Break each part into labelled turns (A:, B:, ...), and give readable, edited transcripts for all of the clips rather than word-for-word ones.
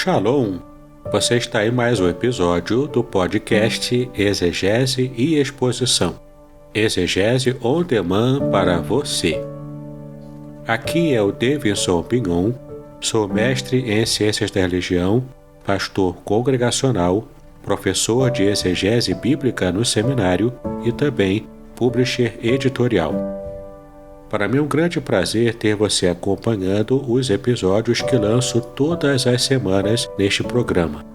A: Shalom! Você está em mais um episódio do podcast Exegese e Exposição. Exegese on Demand para você. Aqui é o Davidson Pignon, sou mestre em Ciências da Religião, pastor congregacional, professor de exegese bíblica no seminário e também publisher editorial. Para mim é um grande prazer ter você acompanhando os episódios que lanço todas as semanas neste programa.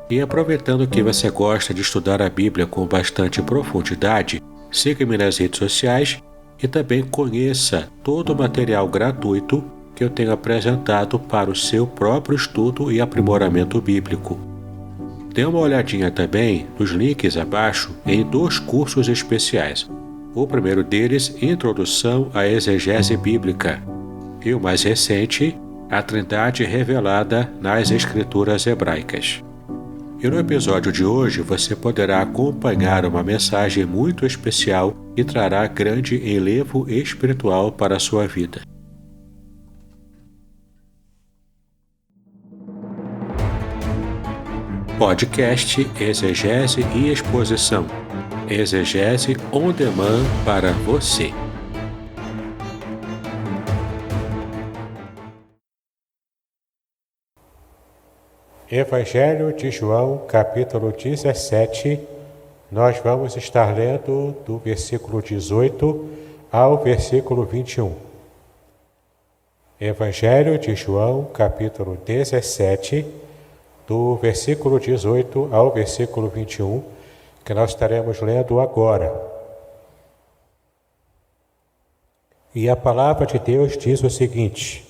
A: E aproveitando que você gosta de estudar a Bíblia com bastante profundidade, siga-me nas redes sociais e também conheça todo o material gratuito que eu tenho apresentado para o seu próprio estudo e aprimoramento bíblico. Dê uma olhadinha também nos links abaixo em 2 cursos especiais. O primeiro deles, Introdução à Exegese Bíblica, e o mais recente, A Trindade Revelada nas Escrituras Hebraicas. E no episódio de hoje você poderá acompanhar uma mensagem muito especial que trará grande enlevo espiritual para a sua vida. Podcast Exegese e Exposição. Exegese on Demand para você.
B: Evangelho de João, capítulo 17, nós vamos estar lendo do versículo 18 ao versículo 21. Evangelho de João, capítulo 17, do versículo 18 ao versículo 21, que nós estaremos lendo agora. E a palavra de Deus diz o seguinte: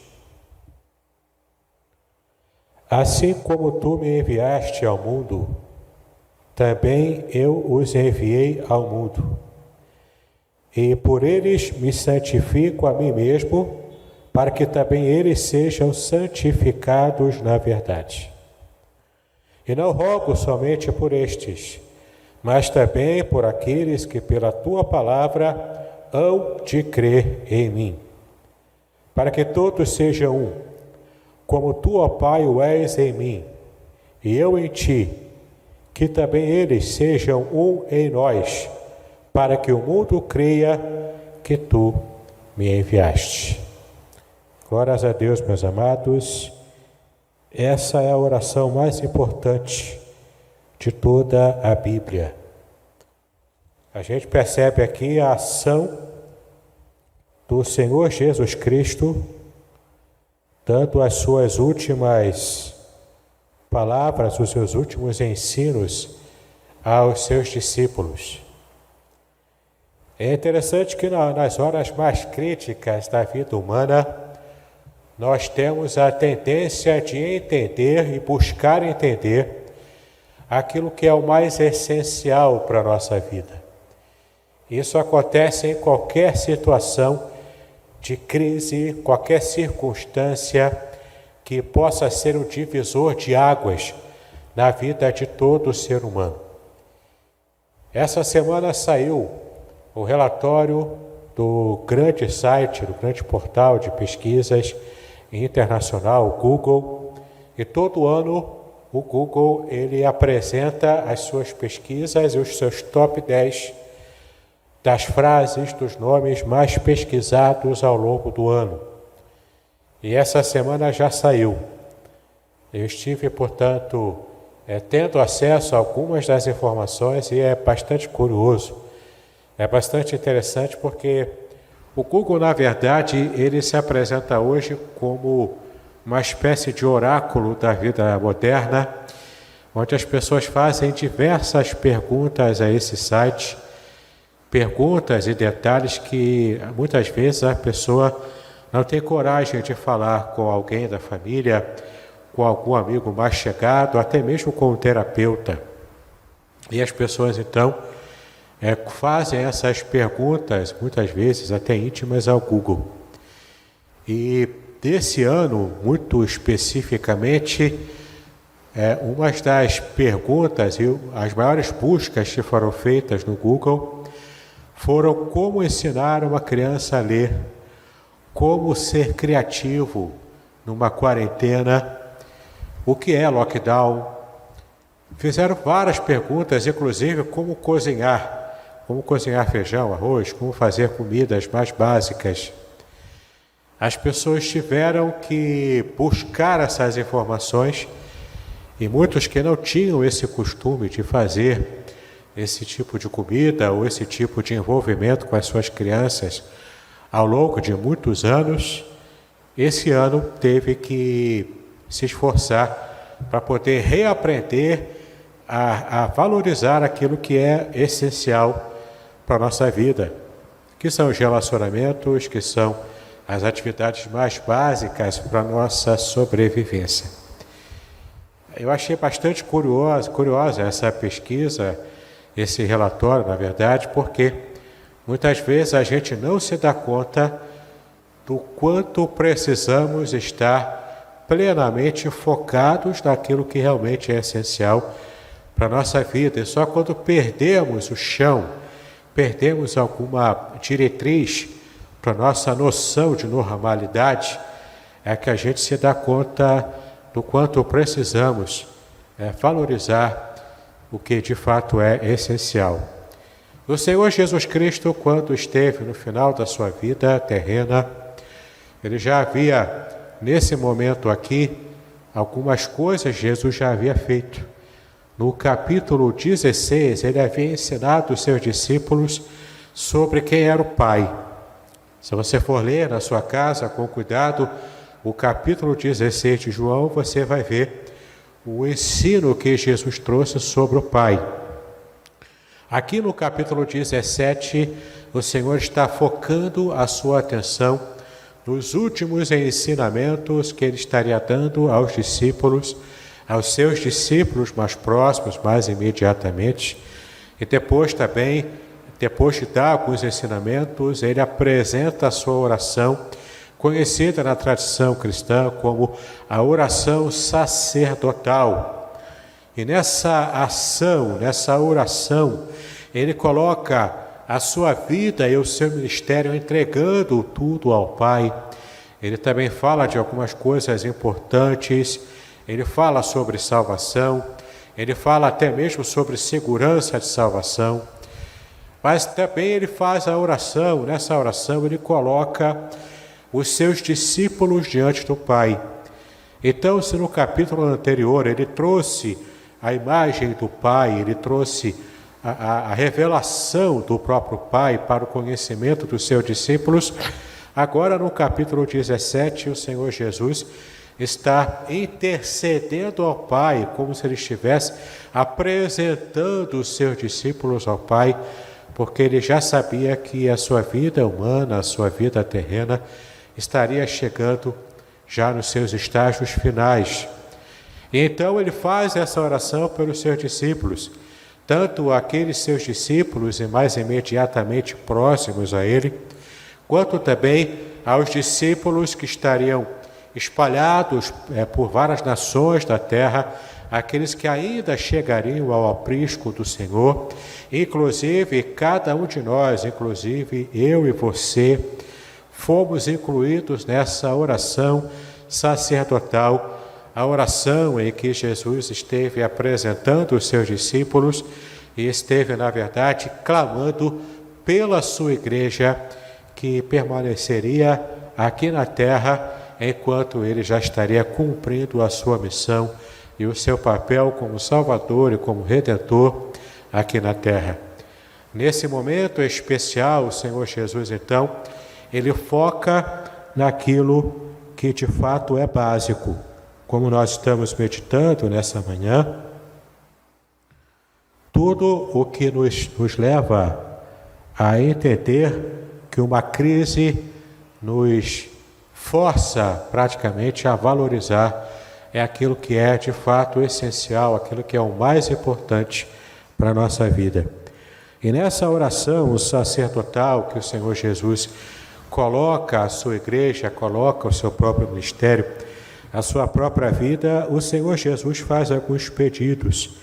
B: Assim como tu me enviaste ao mundo, também eu os enviei ao mundo. E por eles me santifico a mim mesmo, para que também eles sejam santificados na verdade. E não rogo somente por estes, mas também por aqueles que pela tua palavra hão de crer em mim, para que todos sejam um, como tu, ó Pai, o és em mim, e eu em ti, que também eles sejam um em nós, para que o mundo creia que tu me enviaste. Glórias a Deus, meus amados. Essa é a oração mais importante de toda a Bíblia. A gente percebe aqui a ação do Senhor Jesus Cristo, dando as suas últimas palavras, os seus últimos ensinos aos seus discípulos. É interessante que nas horas mais críticas da vida humana, nós temos a tendência de entender e buscar entender aquilo que é o mais essencial para a nossa vida. Isso acontece em qualquer situação de crise, qualquer circunstância que possa ser um divisor de águas na vida de todo ser humano. Essa semana saiu o relatório do grande site, do grande portal de pesquisas internacional, o Google, e todo ano o Google ele apresenta as suas pesquisas e os seus top 10 das frases, dos nomes mais pesquisados ao longo do ano. E essa semana já saiu. Eu estive, portanto, tendo acesso a algumas das informações e é bastante curioso. É bastante interessante porque o Google, na verdade, ele se apresenta hoje como uma espécie de oráculo da vida moderna, onde as pessoas fazem diversas perguntas a esse site, perguntas e detalhes que muitas vezes a pessoa não tem coragem de falar com alguém da família, com algum amigo mais chegado, até mesmo com um terapeuta. E as pessoas então fazem essas perguntas, muitas vezes até íntimas, ao Google. E desse ano, muito especificamente, uma das perguntas e as maiores buscas que foram feitas no Google foram como ensinar uma criança a ler, como ser criativo numa quarentena, o que é lockdown. Fizeram várias perguntas, inclusive como cozinhar feijão, arroz, como fazer comidas mais básicas. As pessoas tiveram que buscar essas informações e muitos que não tinham esse costume de fazer esse tipo de comida ou esse tipo de envolvimento com as suas crianças ao longo de muitos anos, esse ano teve que se esforçar para poder reaprender a valorizar aquilo que é essencial para a nossa vida, que são os relacionamentos, que são as atividades mais básicas para a nossa sobrevivência. Eu achei bastante curiosa essa pesquisa, esse relatório, na verdade, porque muitas vezes a gente não se dá conta do quanto precisamos estar plenamente focados naquilo que realmente é essencial para a nossa vida. E só quando perdemos o chão, perdemos alguma diretriz para a nossa noção de normalidade, é que a gente se dá conta do quanto precisamos valorizar o que de fato é essencial. O Senhor Jesus Cristo, quando esteve no final da sua vida terrena, ele já havia, nesse momento aqui, algumas coisas Jesus já havia feito. No capítulo 16, ele havia ensinado os seus discípulos sobre quem era o Pai. Se você for ler na sua casa com cuidado, o capítulo 16 de João, você vai ver o ensino que Jesus trouxe sobre o Pai. Aqui no capítulo 17, o Senhor está focando a sua atenção nos últimos ensinamentos que ele estaria dando aos seus discípulos mais próximos, mais imediatamente. E depois de dar alguns ensinamentos, ele apresenta a sua oração, conhecida na tradição cristã como a oração sacerdotal. E nessa oração, ele coloca a sua vida e o seu ministério entregando tudo ao Pai. Ele também fala de algumas coisas importantes, ele fala sobre salvação, ele fala até mesmo sobre segurança de salvação, mas também ele faz a oração. Nessa oração ele coloca os seus discípulos diante do Pai. Então, se no capítulo anterior ele trouxe a imagem do Pai, ele trouxe a revelação do próprio Pai para o conhecimento dos seus discípulos, agora no capítulo 17 o Senhor Jesus está intercedendo ao Pai, como se ele estivesse apresentando os seus discípulos ao Pai, porque ele já sabia que a sua vida humana, a sua vida terrena, estaria chegando já nos seus estágios finais. E então ele faz essa oração pelos seus discípulos, tanto aqueles seus discípulos e mais imediatamente próximos a ele, quanto também aos discípulos que estariam espalhados por várias nações da terra, aqueles que ainda chegariam ao aprisco do Senhor, inclusive cada um de nós, inclusive eu e você, fomos incluídos nessa oração sacerdotal, a oração em que Jesus esteve apresentando os seus discípulos e esteve, na verdade, clamando pela sua igreja que permaneceria aqui na terra enquanto ele já estaria cumprindo a sua missão e o seu papel como Salvador e como Redentor aqui na terra. Nesse momento especial, o Senhor Jesus, então, ele foca naquilo que de fato é básico. Como nós estamos meditando nessa manhã, tudo o que nos leva a entender que uma crise nos força praticamente a valorizar é aquilo que é de fato essencial, aquilo que é o mais importante para a nossa vida. E nessa oração sacerdotal que o Senhor Jesus coloca a sua igreja, coloca o seu próprio ministério, a sua própria vida, o Senhor Jesus faz alguns pedidos.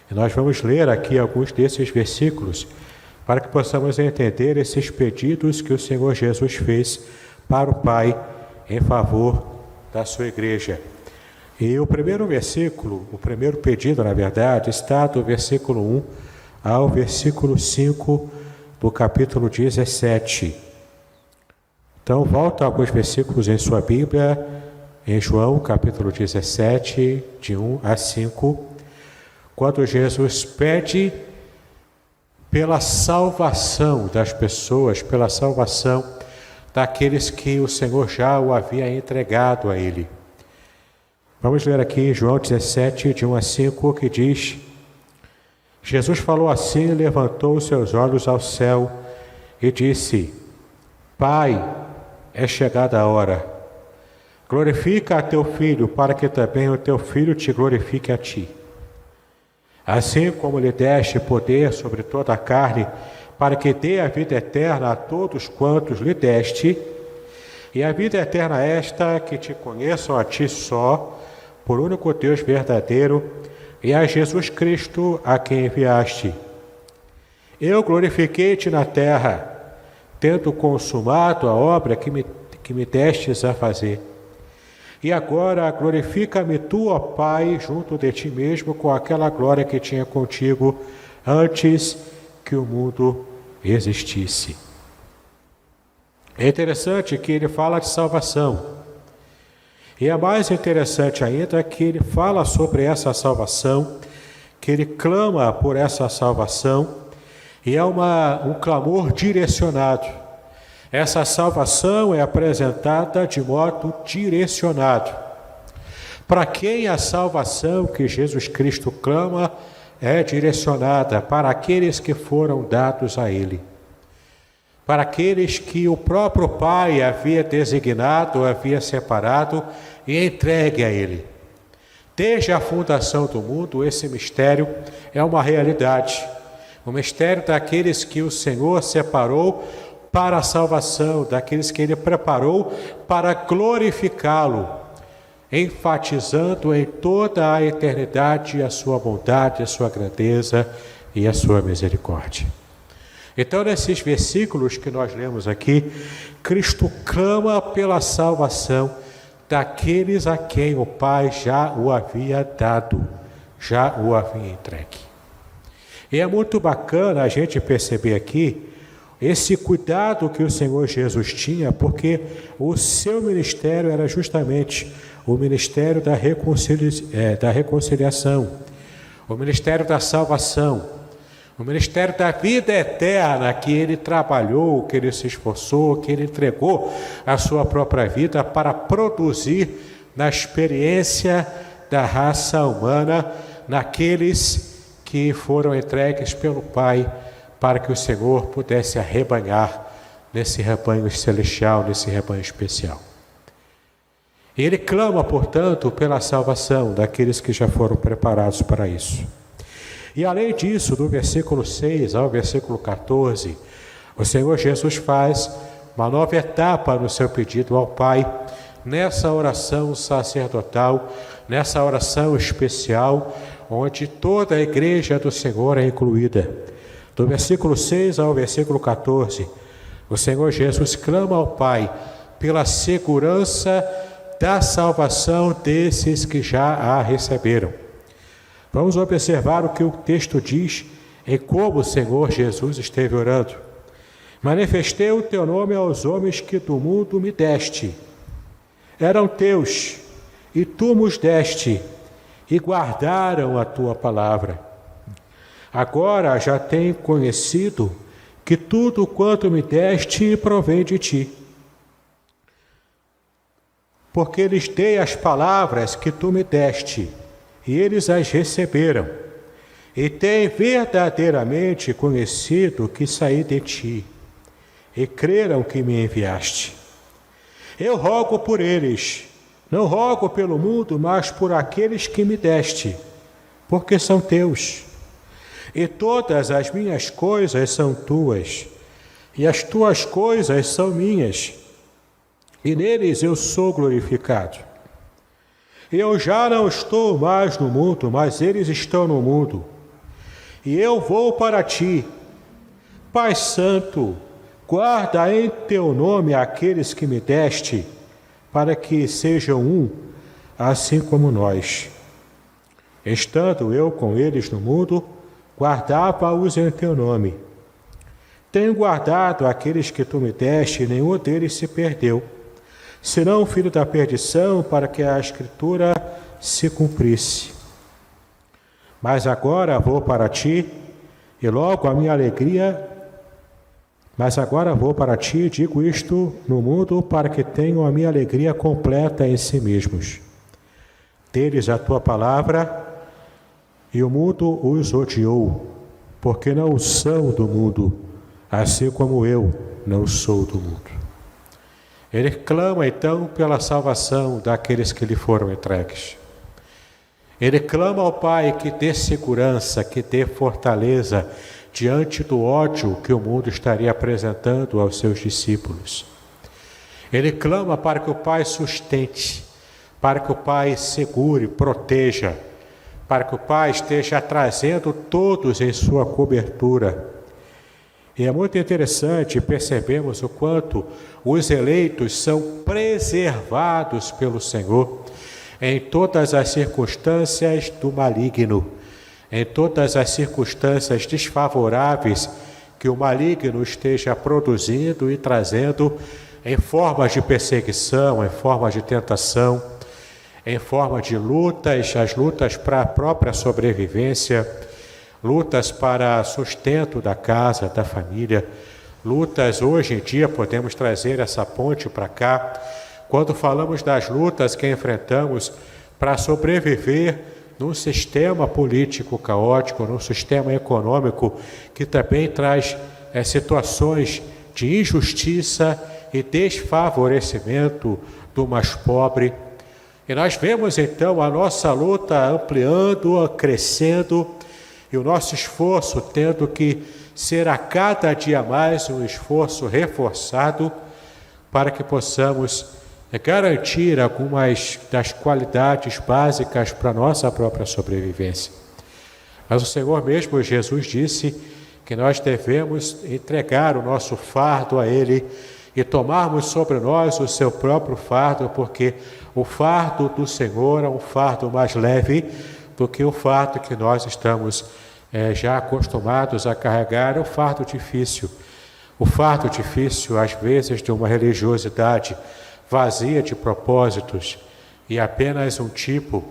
B: E nós vamos ler aqui alguns desses versículos para que possamos entender esses pedidos que o Senhor Jesus fez para o Pai em favor da sua igreja. E o primeiro versículo, o primeiro pedido, na verdade, está do versículo 1 ao versículo 5 do capítulo 17. Então, volta alguns versículos em sua Bíblia, em João, capítulo 17, de 1 a 5, quando Jesus pede pela salvação das pessoas, pela salvação daqueles que o Senhor já o havia entregado a ele. Vamos ler aqui João 17, de 1 a 5, que diz: Jesus falou assim, levantou os seus olhos ao céu e disse: Pai, é chegada a hora. Glorifica a teu Filho, para que também o teu Filho te glorifique a ti. Assim como lhe deste poder sobre toda a carne, para que dê a vida eterna a todos quantos lhe deste, e a vida eterna é esta, que te conheçam a ti só, por único Deus verdadeiro, e a Jesus Cristo, a quem enviaste. Eu glorifiquei-te na terra, tendo consumado a obra que me destes a fazer. E agora glorifica-me tu, ó Pai, junto de ti mesmo, com aquela glória que tinha contigo antes que o mundo existisse. É interessante que ele fala de salvação. E é mais interessante ainda que ele fala sobre essa salvação, que ele clama por essa salvação, e é um clamor direcionado. Essa salvação é apresentada de modo direcionado. Para quem a salvação que Jesus Cristo clama é direcionada? Para aqueles que foram dados a ele. Para aqueles que o próprio Pai havia designado, havia separado e entregue a ele. Desde a fundação do mundo, esse mistério é uma realidade. O mistério daqueles que o Senhor separou para a salvação, daqueles que ele preparou para glorificá-lo, enfatizando em toda a eternidade a sua bondade, a sua grandeza e a sua misericórdia. Então, nesses versículos que nós lemos aqui, Cristo clama pela salvação daqueles a quem o Pai já o havia dado, já o havia entregue. E é muito bacana a gente perceber aqui esse cuidado que o Senhor Jesus tinha, porque o seu ministério era justamente o ministério da reconciliação, o ministério da salvação, o ministério da vida eterna, que ele trabalhou, que ele se esforçou, que ele entregou a sua própria vida para produzir na experiência da raça humana, naqueles que foram entregues pelo Pai, para que o Senhor pudesse arrebanhar nesse rebanho celestial, nesse rebanho especial. E ele clama, portanto, pela salvação daqueles que já foram preparados para isso. E além disso, do versículo 6 ao versículo 14, o Senhor Jesus faz uma nova etapa no seu pedido ao Pai, nessa oração sacerdotal, nessa oração especial, onde toda a igreja do Senhor é incluída. Do versículo 6 ao versículo 14, o Senhor Jesus clama ao Pai pela segurança da salvação desses que já a receberam. Vamos observar o que o texto diz em como o Senhor Jesus esteve orando. Manifestei o teu nome aos homens que do mundo me deste. Eram teus, e tu nos deste, e guardaram a tua palavra. Agora já tenho conhecido que tudo quanto me deste provém de ti. Porque lhes dei as palavras que tu me deste, e eles as receberam, e têm verdadeiramente conhecido que saí de ti, e creram que me enviaste. Eu rogo por eles, não rogo pelo mundo, mas por aqueles que me deste, porque são teus. E todas as minhas coisas são tuas, e as tuas coisas são minhas, e neles eu sou glorificado. Eu já não estou mais no mundo, mas eles estão no mundo. E eu vou para ti. Pai Santo, guarda em teu nome aqueles que me deste, para que sejam um, assim como nós. Estando eu com eles no mundo, guardava-os em teu nome. Tenho guardado aqueles que tu me deste, e nenhum deles se perdeu, senão o filho da perdição, para que a Escritura se cumprisse. Mas agora vou para ti, e logo a minha alegria... Mas agora vou para ti e digo isto no mundo, para que tenham a minha alegria completa em si mesmos. Deles a tua palavra, e o mundo os odiou, porque não são do mundo, assim como eu não sou do mundo. Ele clama então pela salvação daqueles que lhe foram entregues. Ele clama ao Pai que dê segurança, que dê fortaleza diante do ódio que o mundo estaria apresentando aos seus discípulos. Ele clama para que o Pai sustente, para que o Pai segure, proteja, para que o Pai esteja trazendo todos em sua cobertura. E é muito interessante percebermos o quanto os eleitos são preservados pelo Senhor em todas as circunstâncias do maligno, em todas as circunstâncias desfavoráveis que o maligno esteja produzindo e trazendo em formas de perseguição, em forma de tentação, em forma de lutas, as lutas para a própria sobrevivência, lutas para sustento da casa, da família, lutas, hoje em dia podemos trazer essa ponte para cá, quando falamos das lutas que enfrentamos para sobreviver num sistema político caótico, num sistema econômico que também traz situações de injustiça e desfavorecimento do mais pobre. E nós vemos então a nossa luta ampliando, crescendo, e o nosso esforço tendo que ser a cada dia mais um esforço reforçado para que possamos garantir algumas das qualidades básicas para a nossa própria sobrevivência. Mas o Senhor mesmo, Jesus, disse que nós devemos entregar o nosso fardo a Ele e tomarmos sobre nós o seu próprio fardo, porque o fardo do Senhor é um fardo mais leve do que o fardo que nós estamos já acostumados a carregar, é um fardo difícil. O fardo difícil, às vezes, de uma religiosidade vazia de propósitos e apenas um tipo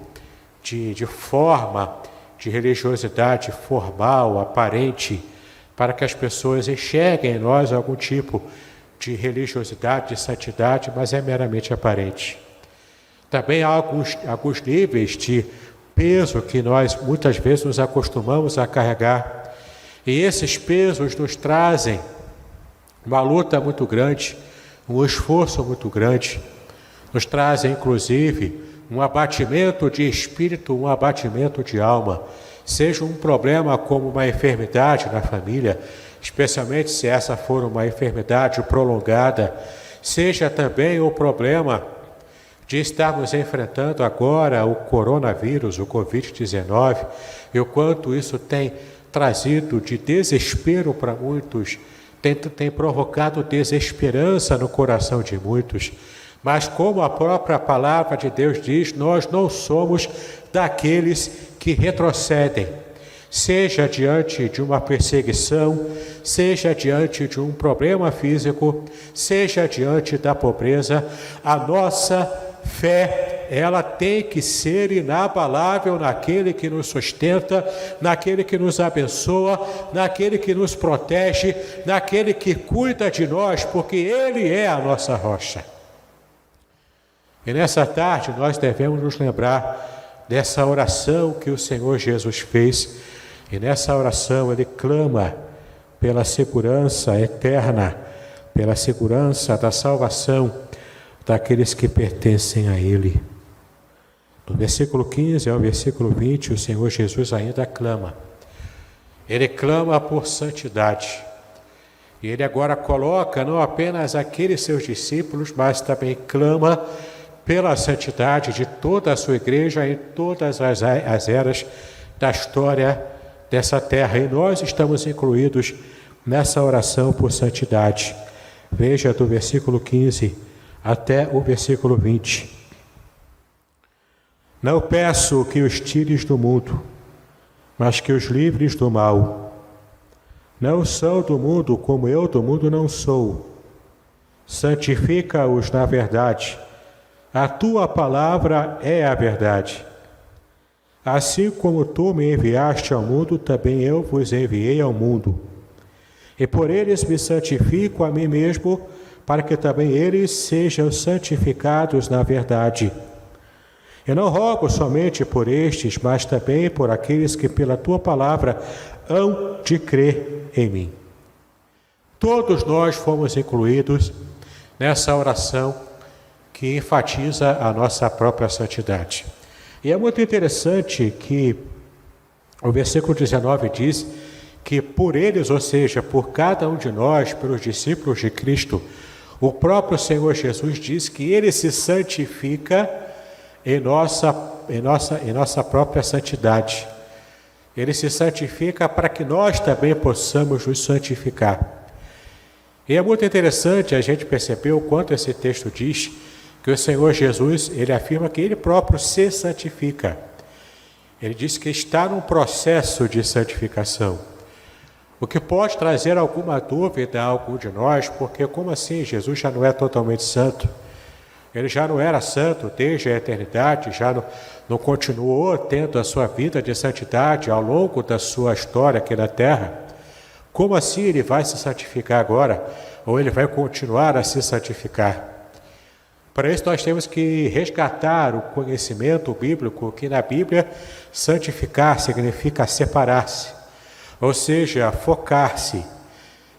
B: de forma de religiosidade formal, aparente, para que as pessoas enxerguem em nós algum tipo de religiosidade, de santidade, mas é meramente aparente. Também há alguns níveis de peso que nós muitas vezes nos acostumamos a carregar, e esses pesos nos trazem uma luta muito grande, um esforço muito grande, nos trazem inclusive um abatimento de espírito, um abatimento de alma, seja um problema como uma enfermidade na família, especialmente se essa for uma enfermidade prolongada, seja também o problema de estarmos enfrentando agora o coronavírus, o Covid-19, e o quanto isso tem trazido de desespero para muitos, tem provocado desesperança no coração de muitos. Mas como a própria palavra de Deus diz, nós não somos daqueles que retrocedem, seja diante de uma perseguição, seja diante de um problema físico, seja diante da pobreza, a nossa fé, ela tem que ser inabalável naquele que nos sustenta, naquele que nos abençoa, naquele que nos protege, naquele que cuida de nós, porque Ele é a nossa rocha. E nessa tarde nós devemos nos lembrar dessa oração que o Senhor Jesus fez, e nessa oração Ele clama pela segurança eterna, pela segurança da salvação daqueles que pertencem a Ele. Do versículo 15 ao versículo 20, o Senhor Jesus ainda clama. Ele clama por santidade. E Ele agora coloca não apenas aqueles seus discípulos, mas também clama pela santidade de toda a sua igreja em todas as eras da história dessa terra. E nós estamos incluídos nessa oração por santidade. Veja do versículo 15 até o versículo 20. Não peço que os tires do mundo, mas que os livres do mal. Não são do mundo, como eu do mundo não sou. Santifica-os na verdade. A tua palavra é a verdade. Assim como tu me enviaste ao mundo, também eu vos enviei ao mundo. E por eles me santifico a mim mesmo, para que também eles sejam santificados na verdade. Eu não rogo somente por estes, mas também por aqueles que pela tua palavra hão de crer em mim. Todos nós fomos incluídos nessa oração que enfatiza a nossa própria santidade. E é muito interessante que o versículo 19 diz que por eles, ou seja, por cada um de nós, pelos discípulos de Cristo, o próprio Senhor Jesus diz que Ele se santifica em nossa própria santidade. Ele se santifica para que nós também possamos nos santificar. E é muito interessante a gente perceber o quanto esse texto diz que o Senhor Jesus, Ele afirma que Ele próprio se santifica. Ele diz que está num processo de santificação. O que pode trazer alguma dúvida a algum de nós, porque como assim Jesus já não é totalmente santo? Ele já não era santo desde a eternidade, já não continuou tendo a sua vida de santidade ao longo da sua história aqui na terra. Como assim ele vai se santificar agora? Ou ele vai continuar a se santificar? Para isso nós temos que resgatar o conhecimento bíblico, que na Bíblia santificar significa separar-se, ou seja, focar-se,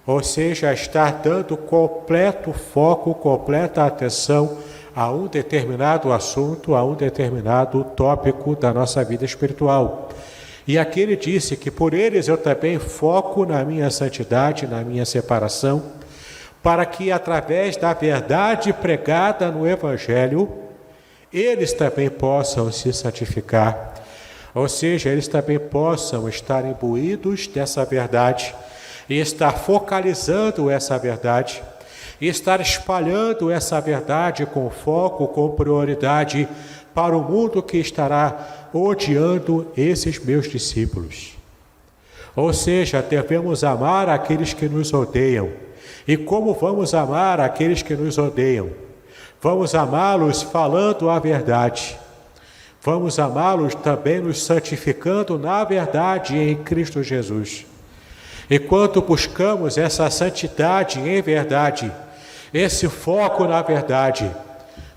B: ou seja, estar dando completo foco, completa atenção a um determinado assunto, a um determinado tópico da nossa vida espiritual. E aqui ele disse que por eles eu também foco na minha santidade, na minha separação, para que através da verdade pregada no Evangelho, eles também possam se santificar, ou seja, eles também possam estar imbuídos dessa verdade e estar focalizando essa verdade, e estar espalhando essa verdade com foco, com prioridade para o mundo que estará odiando esses meus discípulos. Ou seja, devemos amar aqueles que nos odeiam. E como vamos amar aqueles que nos odeiam? Vamos amá-los falando a verdade. Vamos amá-los também nos santificando na verdade em Cristo Jesus. Enquanto buscamos essa santidade em verdade, esse foco na verdade,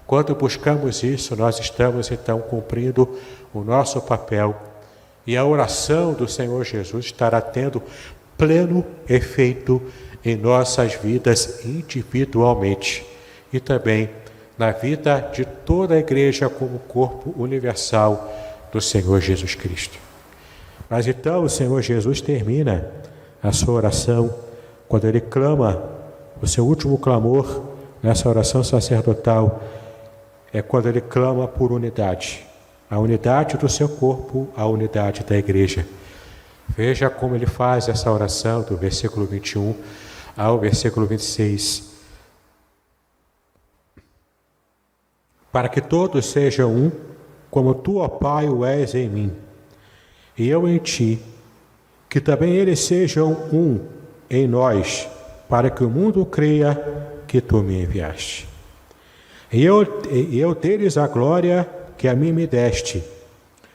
B: quando buscamos isso, nós estamos então cumprindo o nosso papel e a oração do Senhor Jesus estará tendo pleno efeito em nossas vidas individualmente e também na vida de toda a igreja como corpo universal do Senhor Jesus Cristo. Mas então o Senhor Jesus termina a sua oração quando ele clama, o seu último clamor nessa oração sacerdotal é quando ele clama por unidade, a unidade do seu corpo, a unidade da igreja. Veja como ele faz essa oração do versículo 21 ao versículo 26. Para que todos sejam um, como tu, ó Pai, o és em mim, e eu em ti, que também eles sejam um em nós, para que o mundo creia que tu me enviaste. E eu deles a glória que a mim me deste,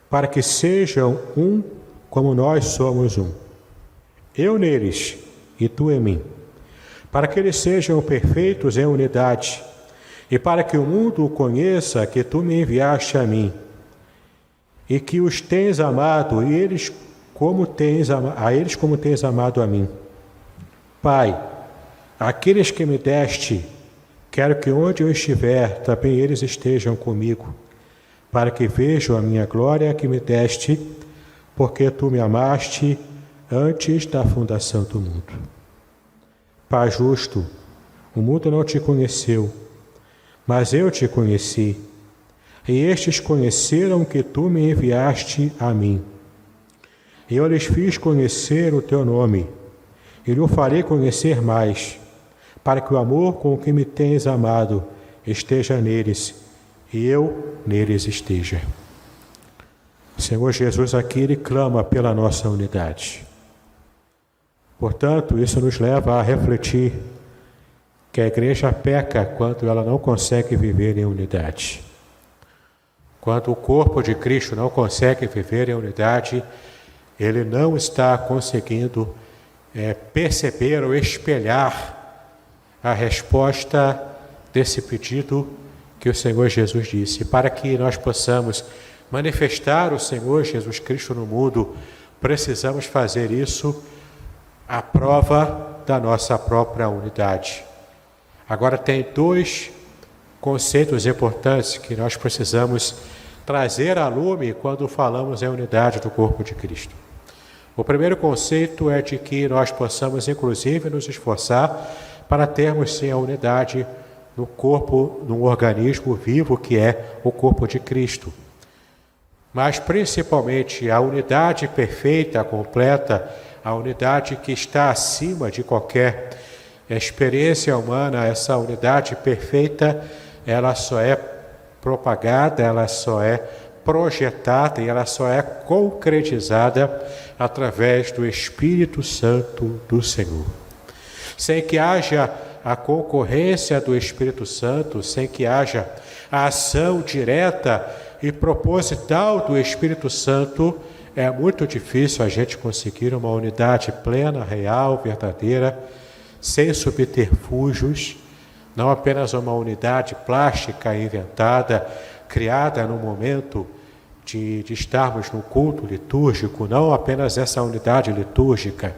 B: para que sejam um como nós somos um. Eu neles e tu em mim, para que eles sejam perfeitos em unidade, e para que o mundo conheça que tu me enviaste a mim, e que os tens amado, e eles como tens amado a mim. Pai, aqueles que me deste, quero que onde eu estiver, também eles estejam comigo, para que vejam a minha glória que me deste, porque tu me amaste antes da fundação do mundo. Pai justo, o mundo não te conheceu, mas eu te conheci, e estes conheceram que tu me enviaste a mim. E eu lhes fiz conhecer o teu nome, e lhe farei conhecer mais, para que o amor com que me tens amado esteja neles, e eu neles esteja. O Senhor Jesus aqui, Ele clama pela nossa unidade. Portanto, isso nos leva a refletir que a igreja peca quando ela não consegue viver em unidade. Quando o corpo de Cristo não consegue viver em unidade, ele não está conseguindo perceber ou espelhar a resposta desse pedido que o Senhor Jesus disse. Para que nós possamos manifestar o Senhor Jesus Cristo no mundo, precisamos fazer isso à prova da nossa própria unidade. Agora, tem dois conceitos importantes que nós precisamos trazer à lume quando falamos em unidade do corpo de Cristo. O primeiro conceito é de que nós possamos, inclusive, nos esforçar para termos, sim, a unidade no corpo, num organismo vivo que é o corpo de Cristo. Mas, principalmente, a unidade perfeita, completa, a unidade que está acima de qualquer experiência humana, essa unidade perfeita, ela só é propagada, ela só é projetada e ela só é concretizada através do Espírito Santo do Senhor. Sem que haja a concorrência do Espírito Santo, sem que haja a ação direta e proposital do Espírito Santo, é muito difícil a gente conseguir uma unidade plena, real, verdadeira, sem subterfúgios, não apenas uma unidade plástica inventada, criada no momento de estarmos no culto litúrgico, não apenas essa unidade litúrgica,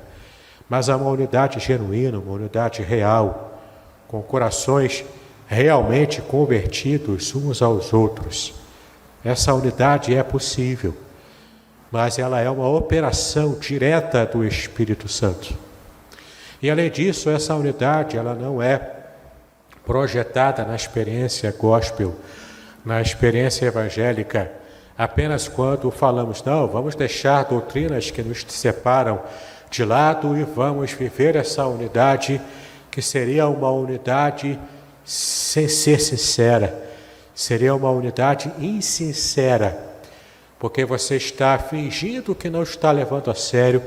B: mas uma unidade genuína, uma unidade real, com corações realmente convertidos uns aos outros. Essa unidade é possível, mas ela é uma operação direta do Espírito Santo. E além disso, essa unidade ela não é projetada na experiência gospel, na experiência evangélica, apenas quando falamos, não, vamos deixar doutrinas que nos separam de lado e vamos viver essa unidade, que seria uma unidade sem ser sincera, seria uma unidade insincera, porque você está fingindo que não está levando a sério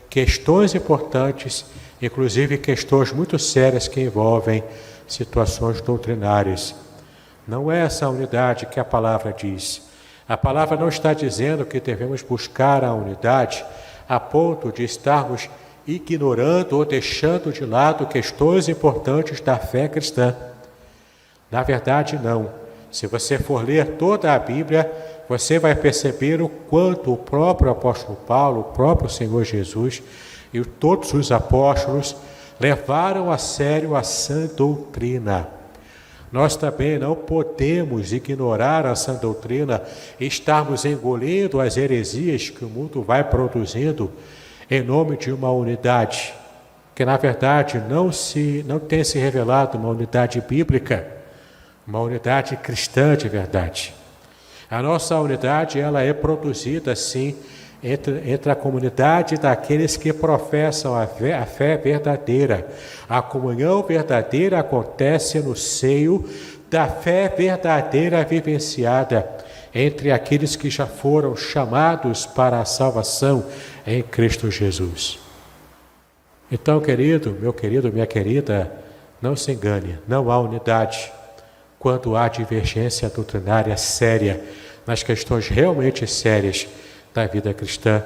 B: questões importantes, inclusive questões muito sérias que envolvem situações doutrinárias. Não é essa unidade que a palavra diz. A palavra não está dizendo que devemos buscar a unidade a ponto de estarmos ignorando ou deixando de lado questões importantes da fé cristã. Na verdade, não. Se você for ler toda a Bíblia, você vai perceber o quanto o próprio apóstolo Paulo, o próprio Senhor Jesus e todos os apóstolos levaram a sério a sã doutrina. Nós também não podemos ignorar a sã doutrina e estarmos engolindo as heresias que o mundo vai produzindo em nome de uma unidade, que na verdade não tem se revelado uma unidade bíblica, uma unidade cristã de verdade. A nossa unidade ela é produzida, sim, entre a comunidade daqueles que professam a fé verdadeira. A comunhão verdadeira acontece no seio da fé verdadeira vivenciada entre aqueles que já foram chamados para a salvação em Cristo Jesus. Então, meu querido, minha querida, não se engane, não há unidade quando há divergência doutrinária séria nas questões realmente sérias da vida cristã,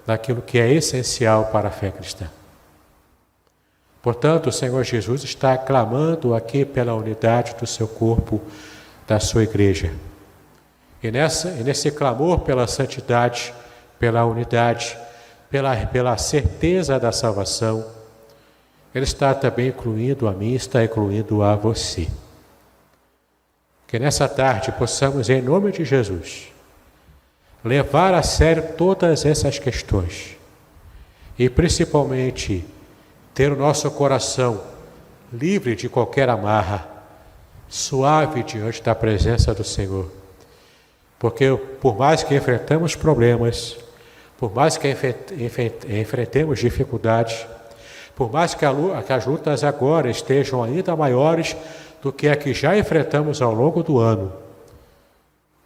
B: naquilo que é essencial para a fé cristã. Portanto, o Senhor Jesus está clamando aqui pela unidade do seu corpo, da sua igreja. E nesse clamor pela santidade, pela unidade, pela certeza da salvação, Ele está também incluindo a mim, está incluindo a você. Que nessa tarde possamos, em nome de Jesus, levar a sério todas essas questões e principalmente ter o nosso coração livre de qualquer amarra, suave diante da presença do Senhor. Porque por mais que enfrentamos problemas, por mais que enfrentemos dificuldades, por mais que as lutas agora estejam ainda maiores do que a que já enfrentamos ao longo do ano,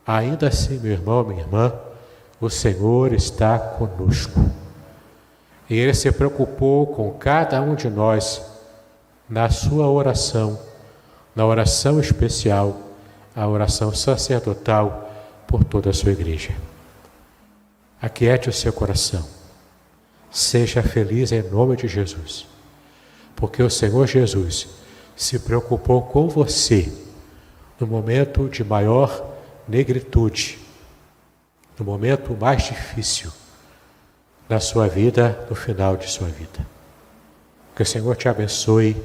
B: ainda assim, meu irmão, minha irmã, o Senhor está conosco. E Ele se preocupou com cada um de nós na sua oração, na oração especial, a oração sacerdotal por toda a sua igreja. Aquiete o seu coração. Seja feliz em nome de Jesus, porque o Senhor Jesus se preocupou com você no momento de maior negritude, no momento mais difícil da sua vida, no final de sua vida. Que o Senhor te abençoe,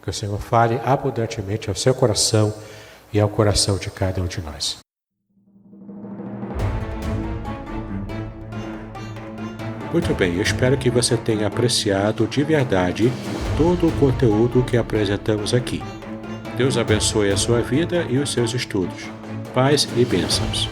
B: que o Senhor fale abundantemente ao seu coração e ao coração de cada um de nós.
A: Muito bem, eu espero que você tenha apreciado de verdade todo o conteúdo que apresentamos aqui. Deus abençoe a sua vida e os seus estudos. Paz e bênçãos.